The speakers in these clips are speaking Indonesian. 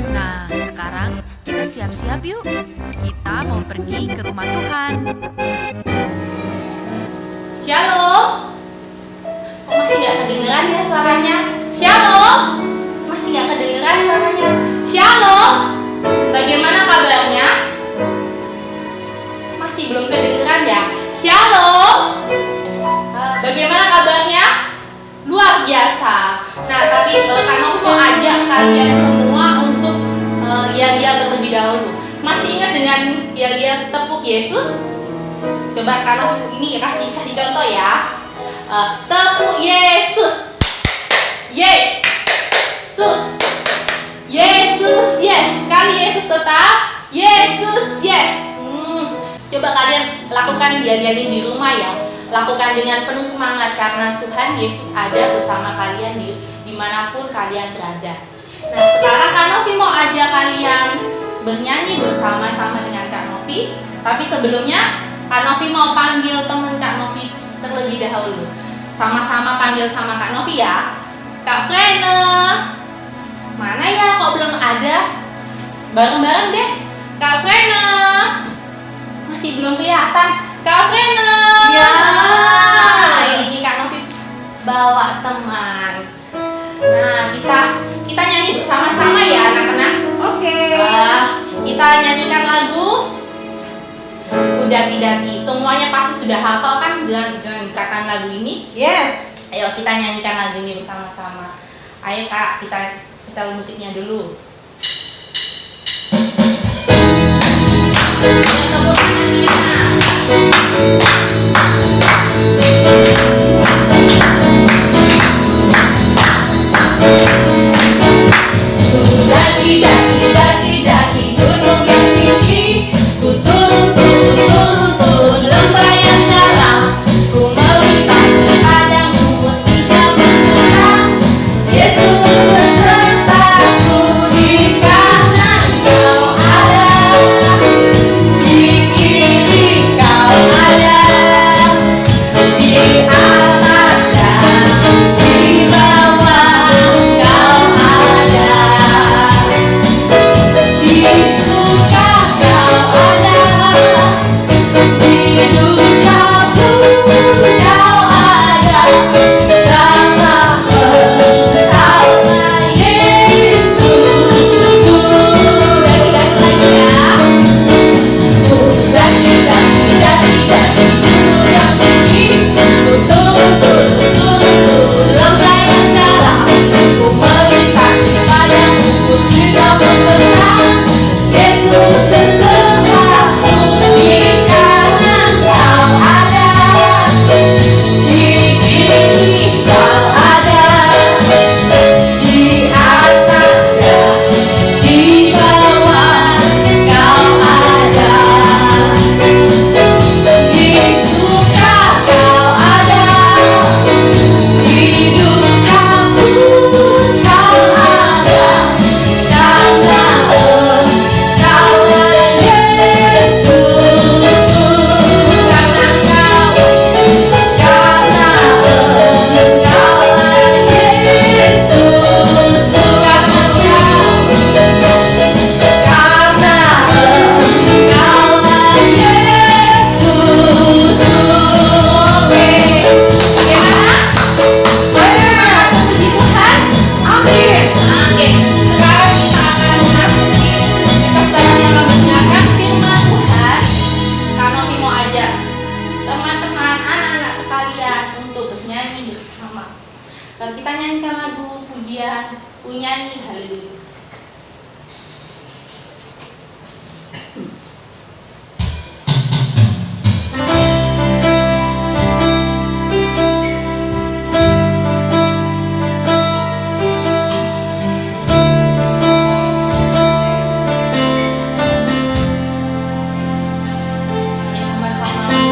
Nah, sekarang kita siap-siap yuk. Kita mau pergi ke rumah Tuhan. Shalom. Kok masih nggak kedengeran ya suaranya? Shalom. Masih nggak kedengeran suaranya? Shalom. Bagaimana kabarnya? Masih belum kedengeran ya? Shalom. Bagaimana kabarnya? Luar biasa. Nah, tapi Kak Novi mau ajak kalian semua untuk yel-yel terlebih dahulu. Masih ingat dengan yel-yel tepuk Yesus? Coba Kak Novi ini kasih contoh ya. Tepuk Yesus. Yesus. Yesus yes. Kali Yesus tetap. Yesus yes. Coba kalian lakukan yel-yel ini di rumah ya. Lakukan dengan penuh semangat karena Tuhan Yesus ada bersama kalian dimanapun kalian berada. Nah, sekarang Kak Novi mau ajak kalian bernyanyi bersama-sama dengan Kak Novi. Tapi sebelumnya Kak Novi mau panggil teman Kak Novi terlebih dahulu. Sama-sama panggil sama Kak Novi ya. Kak Frene, mana ya kok belum ada? Bareng-bareng deh. Kak Frene, masih belum kelihatan. Kak Frene. Ya. Ini Kak Novi bawa teman. Nah, kita nyanyi bersama-sama ya anak-anak. Oke. Kita nyanyikan lagu Kuda-Pidati. Semuanya pasti sudah hafal kan dengan gerakan lagu ini? Yes. Ayo kita nyanyikan lagu ini bersama-sama. Ayo Kak, kita setel musiknya dulu. Ayo tepuk tangannya. Daki-daki gunung yang tinggi, ku turun lembah yang dalam, ku melintasi padang rumput tidak bergerak. Yesus besertaku di kanan kau ada, di kiri kau ada, di atas dan di bawah kau ada. Di suka kau ada, di duka pun kau ada. Dapat engkaulah Yesus. Daki-daki lagi ya. Daki-daki gunung yang tinggi, ku turun lembah yang dalam, ku melintasi padang rumput tidak bergerak. Yesus besertaku di kanan kau ada, di kiri kau ada, di atas dan di bawah kau ada. Di suka kau ada, di duka pun kau ada. Karena engkaulah Yesus, karena engkaulah Yesus, karena engkaulah Yesus. Oke, bagaimana? Puji Tuhan. Amin. Oke, sekarang kita akan memasuki kita sedang akan mendengarkan firman Tuhan. Kak Novi mau ajak teman-teman anak-anak sekalian untuk bernyanyi bersama. Kita nyanyikan lagu pujian Punyanyi Haleluya. Sama-sama.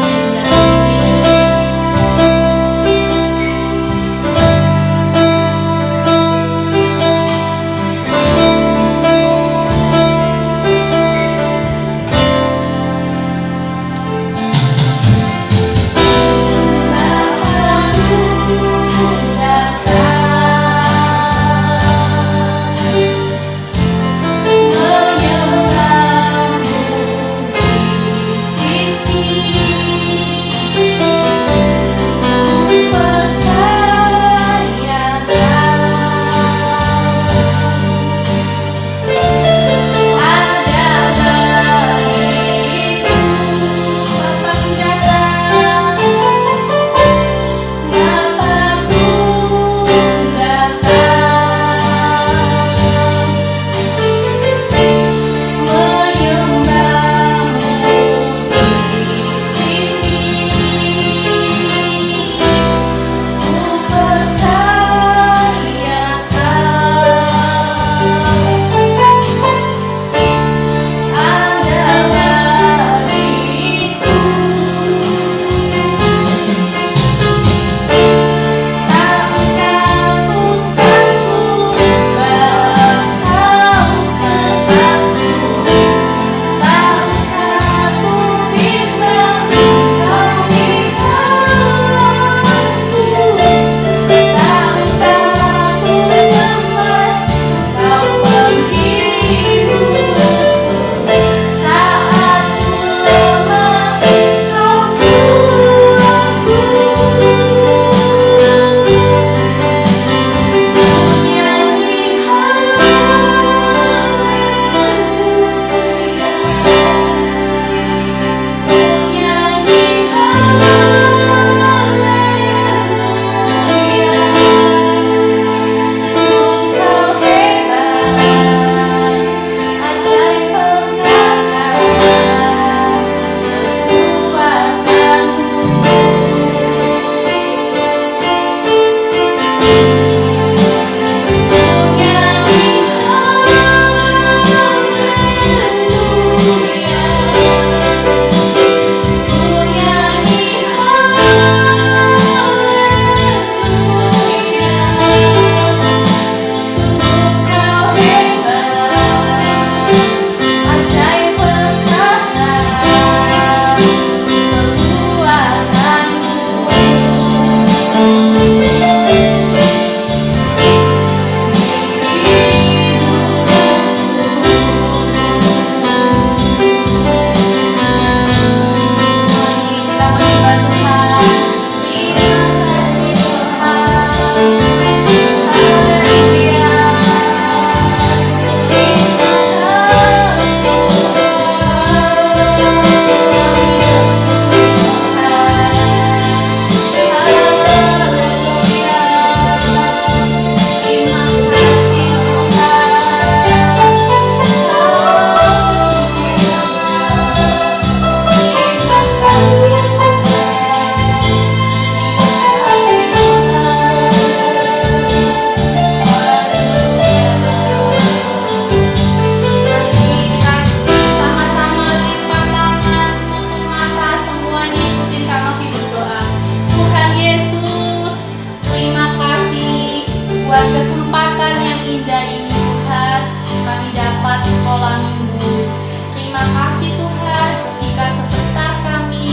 kasih Tuhan, jika sebentar kami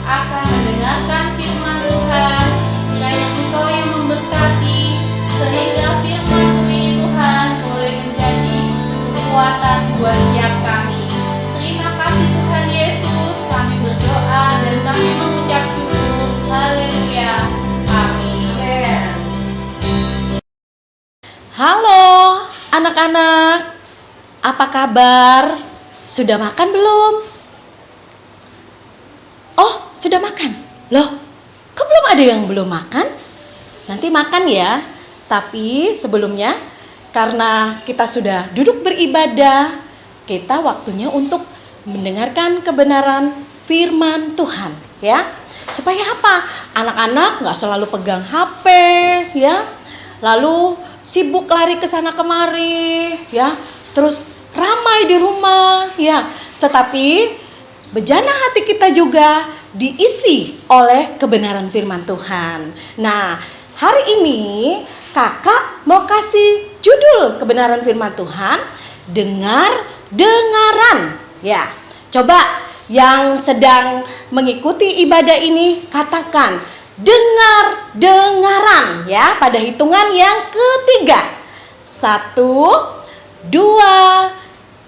akan mendengarkan firman Tuhan. Kiranya Engkau yang memberkati, sehingga firman-Mu ini Tuhan boleh menjadi kekuatan buat setiap kami. Terima kasih Tuhan Yesus, kami berdoa dan kami mengucap syukur. Haleluya. Amin. Halo anak-anak, apa kabar? Sudah makan belum? Oh, sudah makan? Loh, kok belum ada yang belum makan? Nanti makan ya. Tapi sebelumnya, karena kita sudah duduk beribadah, kita waktunya untuk mendengarkan kebenaran firman Tuhan, ya. Supaya apa? Anak-anak gak selalu pegang HP, ya. Lalu sibuk lari ke sana kemari, ya. Terus ramai di rumah, ya. Tetapi bejana hati kita juga diisi oleh kebenaran firman Tuhan. Nah, hari ini kakak mau kasih judul kebenaran firman Tuhan, dengaran. Ya, coba yang sedang mengikuti ibadah ini katakan dengaran ya, pada hitungan yang ketiga. 1, 2,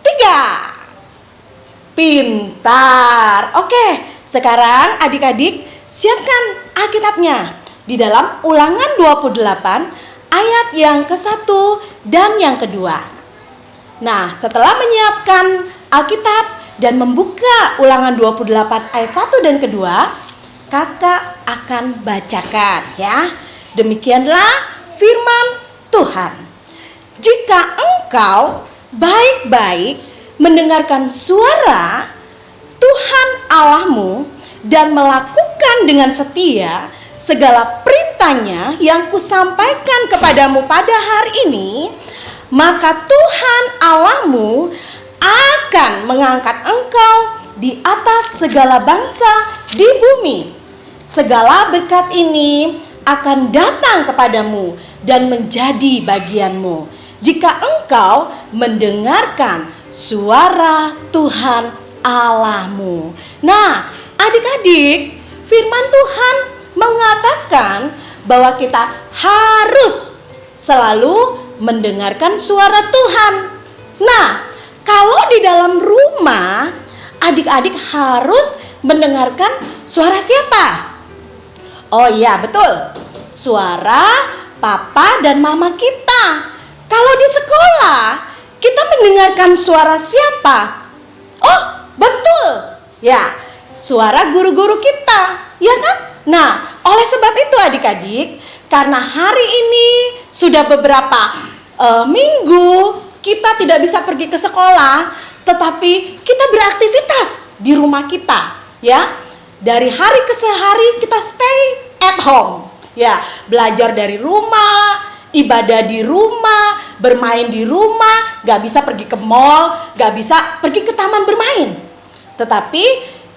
3. Pintar. Oke, sekarang adik-adik siapkan Alkitabnya di dalam Ulangan 28 ayat yang ke-1 dan yang kedua. Nah, setelah menyiapkan Alkitab dan membuka Ulangan 28 ayat 1 dan kedua, kakak akan bacakan ya. Demikianlah firman Tuhan. Jika engkau baik-baik mendengarkan suara Tuhan Allahmu dan melakukan dengan setia segala perintahnya yang kusampaikan kepadamu pada hari ini, maka Tuhan Allahmu akan mengangkat engkau di atas segala bangsa di bumi. Segala berkat ini akan datang kepadamu dan menjadi bagianmu jika engkau mendengarkan suara Tuhan Allahmu. Nah, adik-adik, firman Tuhan mengatakan bahwa kita harus selalu mendengarkan suara Tuhan. Nah, kalau di dalam rumah, adik-adik harus mendengarkan suara siapa? Oh iya, betul. Suara papa dan mama kita. Kalau di sekolah, kita mendengarkan suara siapa? Oh, betul. Ya, suara guru-guru kita, ya kan? Nah, oleh sebab itu adik-adik, karena hari ini sudah beberapa minggu kita tidak bisa pergi ke sekolah, tetapi kita beraktivitas di rumah kita, ya. Dari hari ke hari kita stay at home, ya. Belajar dari rumah, ibadah di rumah, bermain di rumah, gak bisa pergi ke mall, gak bisa pergi ke taman bermain. Tetapi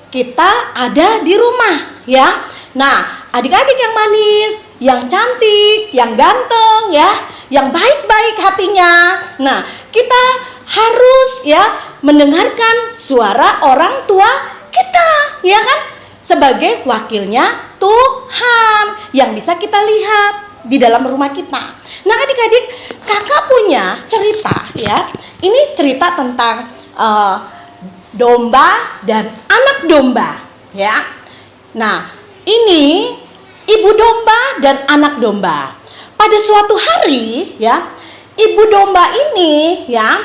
kita ada di rumah, ya. Nah, adik-adik yang manis, yang cantik, yang ganteng, ya, yang baik-baik hatinya. Nah, kita harus ya mendengarkan suara orang tua kita, ya kan? Sebagai wakilnya Tuhan yang bisa kita lihat di dalam rumah kita. Nah, adik-adik, kakak punya cerita, ya. Ini cerita tentang domba dan anak domba, ya. Nah, ini ibu domba dan anak domba. Pada suatu hari, ya, ibu domba ini, ya,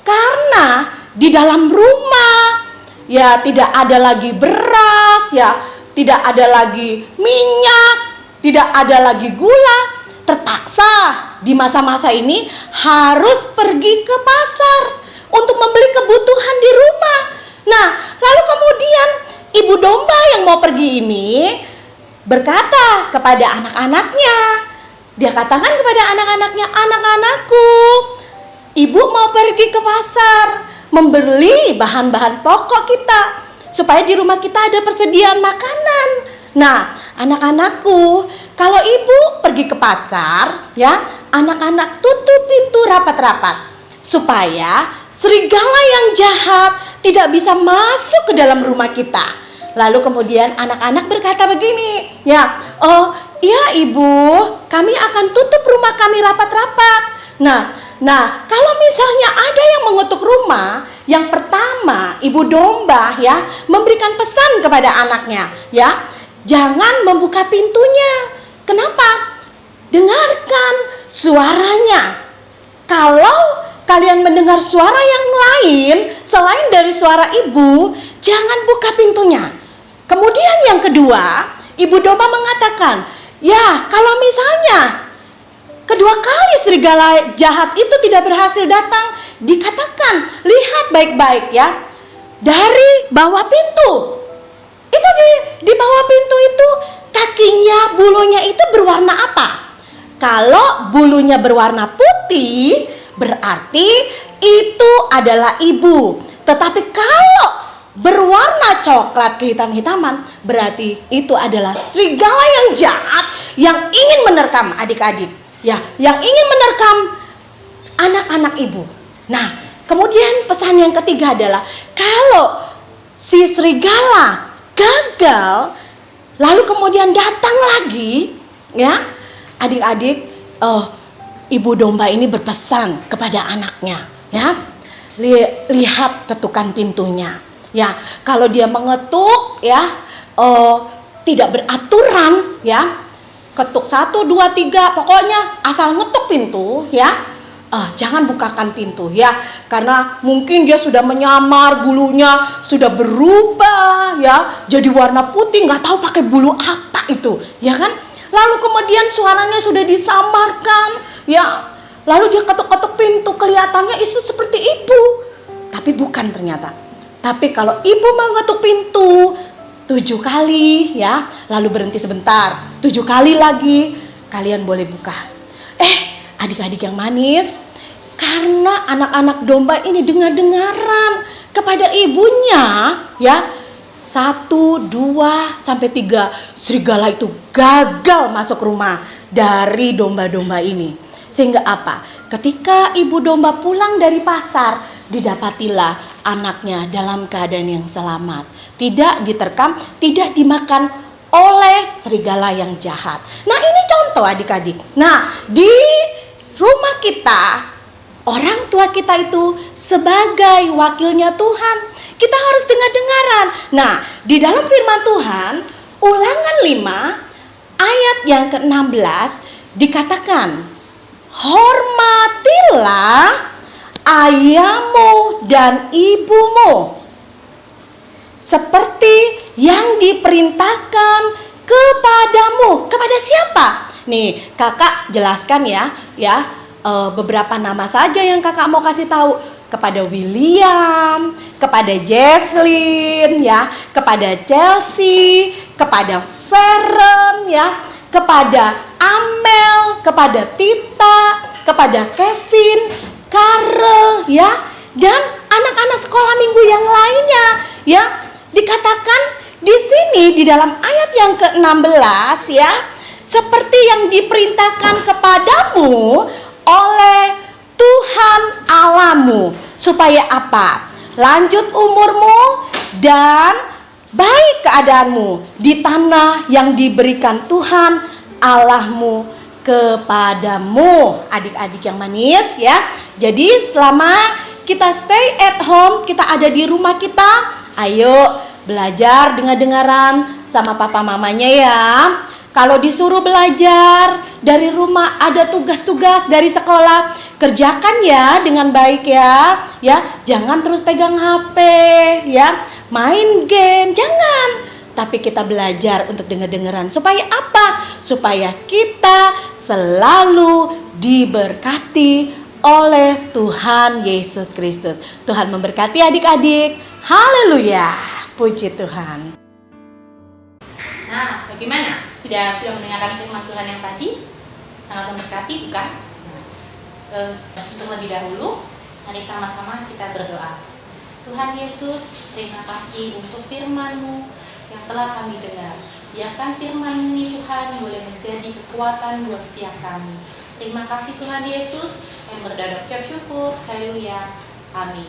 karena di dalam rumah, ya, tidak ada lagi beras, ya, tidak ada lagi minyak, tidak ada lagi gula, terpaksa di masa-masa ini harus pergi ke pasar untuk membeli kebutuhan di rumah. Nah, lalu kemudian ibu domba yang mau pergi ini berkata kepada anak-anaknya. Dia katakan kepada anak-anaknya, "Anak-anakku, ibu mau pergi ke pasar membeli bahan-bahan pokok kita supaya di rumah kita ada persediaan makanan. Nah, anak-anakku, kalau ibu pergi ke pasar, ya, anak-anak tutup pintu rapat-rapat supaya serigala yang jahat tidak bisa masuk ke dalam rumah kita. Lalu kemudian anak-anak berkata begini, ya, oh iya ibu, kami akan tutup rumah kami rapat-rapat. Nah, kalau misalnya ada yang mengetuk rumah, yang pertama ibu domba ya memberikan pesan kepada anaknya, ya, jangan membuka pintunya. Kenapa? Dengarkan suaranya. Kalau kalian mendengar suara yang lain selain dari suara ibu, jangan buka pintunya. Kemudian yang kedua, ibu domba mengatakan, ya kalau misalnya kedua kali serigala jahat itu tidak berhasil datang, dikatakan, lihat baik-baik ya, dari bawah pintu. Itu di bawah pintu itu kakinya, bulunya itu berwarna apa? Kalau bulunya berwarna putih, berarti itu adalah ibu. Tetapi kalau berwarna coklat kehitam-hitaman, berarti itu adalah serigala yang jahat yang ingin menerkam adik-adik, ya, yang ingin menerkam anak-anak ibu. Nah, kemudian pesan yang ketiga adalah kalau si serigala gagal, lalu kemudian datang lagi, ya, adik-adik, ibu domba ini berpesan kepada anaknya, ya, lihat ketukan pintunya, ya, kalau dia mengetuk, ya, tidak beraturan, ya, ketuk 1, 2, 3, pokoknya asal ngetuk pintu, ya, jangan bukakan pintu, ya, karena mungkin dia sudah menyamar, bulunya sudah berubah, ya, jadi warna putih, nggak tahu pakai bulu apa itu, ya kan? Lalu kemudian suaranya sudah disamarkan, ya, lalu dia ketuk-ketuk pintu, kelihatannya itu seperti ibu, tapi bukan ternyata. Tapi kalau ibu mengetuk pintu 7 kali, ya, lalu berhenti sebentar, 7 kali lagi, kalian boleh buka. Adik-adik yang manis, karena anak-anak domba ini dengar-dengaran kepada ibunya, ya, 1, 2, sampai 3 serigala itu gagal masuk rumah dari domba-domba ini. Sehingga apa? Ketika ibu domba pulang dari pasar, didapatilah anaknya dalam keadaan yang selamat, tidak diterkam, tidak dimakan oleh serigala yang jahat. Nah, ini contoh adik-adik. Nah, di rumah kita, orang tua kita itu sebagai wakilnya Tuhan, kita harus dengar-dengaran. Nah, di dalam firman Tuhan, Ulangan 5 ayat yang ke-16 dikatakan, hormatilah ayahmu dan ibumu seperti yang diperintahkan kepadamu. Kepada siapa? Nih, kakak jelaskan ya, beberapa nama saja yang kakak mau kasih tahu. Kepada William, kepada Jesslyn, ya, kepada Chelsea, kepada Feren, ya, kepada Amel, kepada Tita, kepada Kevin, Karel, ya, dan anak-anak sekolah minggu yang lainnya, ya. Dikatakan di sini di dalam ayat yang ke-16, ya, seperti yang diperintahkan kepadamu oleh Tuhan Allahmu, supaya apa? Lanjut umurmu dan baik keadaanmu di tanah yang diberikan Tuhan Allahmu kepadamu. Adik-adik yang manis, ya. Jadi selama kita stay at home, kita ada di rumah kita, ayo belajar dengar-dengaran sama papa mamanya, ya. Kalau disuruh belajar dari rumah, ada tugas-tugas dari sekolah, kerjakan ya dengan baik, ya. Ya, jangan terus pegang HP, ya. Main game, jangan. Tapi kita belajar untuk dengar-dengaran. Supaya apa? Supaya kita selalu diberkati oleh Tuhan Yesus Kristus. Tuhan memberkati adik-adik. Haleluya. Puji Tuhan. Nah, bagaimana? Sudah mendengarkan firman Tuhan yang tadi? Sangat memberkati, bukan? Untuk lebih dahulu, mari sama-sama kita berdoa. Tuhan Yesus, terima kasih untuk firman-Mu yang telah kami dengar. Biarkan firman ini Tuhan boleh menjadi kekuatan buat setiap kami. Terima kasih Tuhan Yesus, yang berdoa ucap syukur. Haleluya. Amin.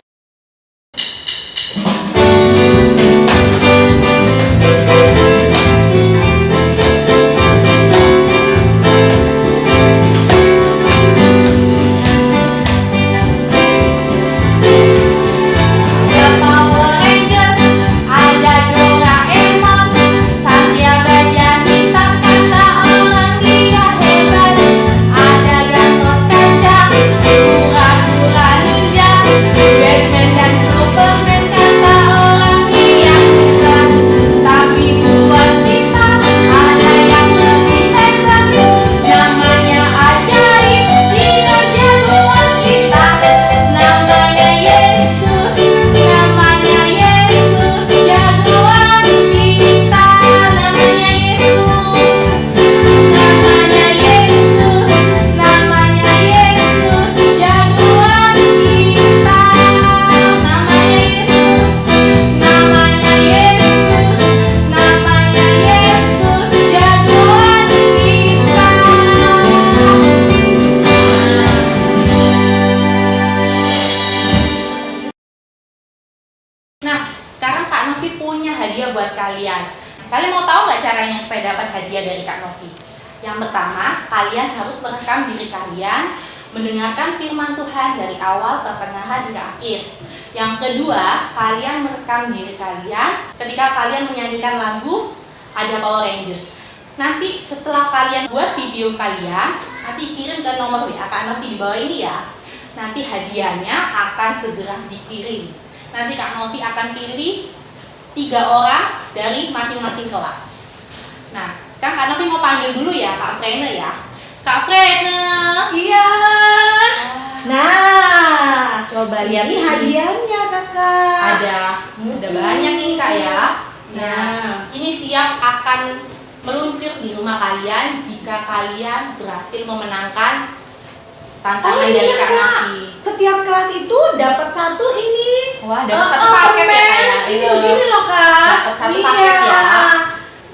hadiah buat kalian. Kalian mau tahu nggak caranya supaya dapat hadiah dari Kak Novi? Yang pertama, kalian harus merekam diri kalian mendengarkan firman Tuhan dari awal, pertengahan, hingga akhir. Yang kedua, kalian merekam diri kalian ketika kalian menyanyikan lagu ada Power Rangers. Nanti setelah kalian buat video kalian, nanti kirim ke nomor WA Kak Novi di bawah ini ya. Nanti hadiahnya akan segera dikirim. Nanti Kak Novi akan pilih 3 orang dari masing-masing kelas. Nah, sekarang Kak Novi mau panggil dulu ya Kak Frene ya. Kak Frene. Iya. Nah, Coba lihat ini ini. hadiahnya kakak. Ada banyak ini Kak ya. Nah, Ini siap akan meluncur di rumah kalian jika kalian berhasil memenangkan tantangan dari Kak Novi. Setiap kelas itu dapat satu ini. Wah, dapat satu paket ya Kak ya. Ini begini loh kak. Dapat satu paket ya.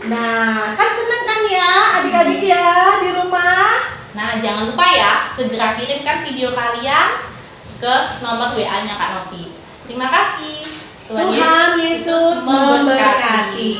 Nah, kan seneng kan ya adik-adik ya di rumah. Nah, jangan lupa ya, segera kirimkan video kalian ke nomor WA-nya Kak Novi. Terima kasih. Tuhan Yesus memberkati.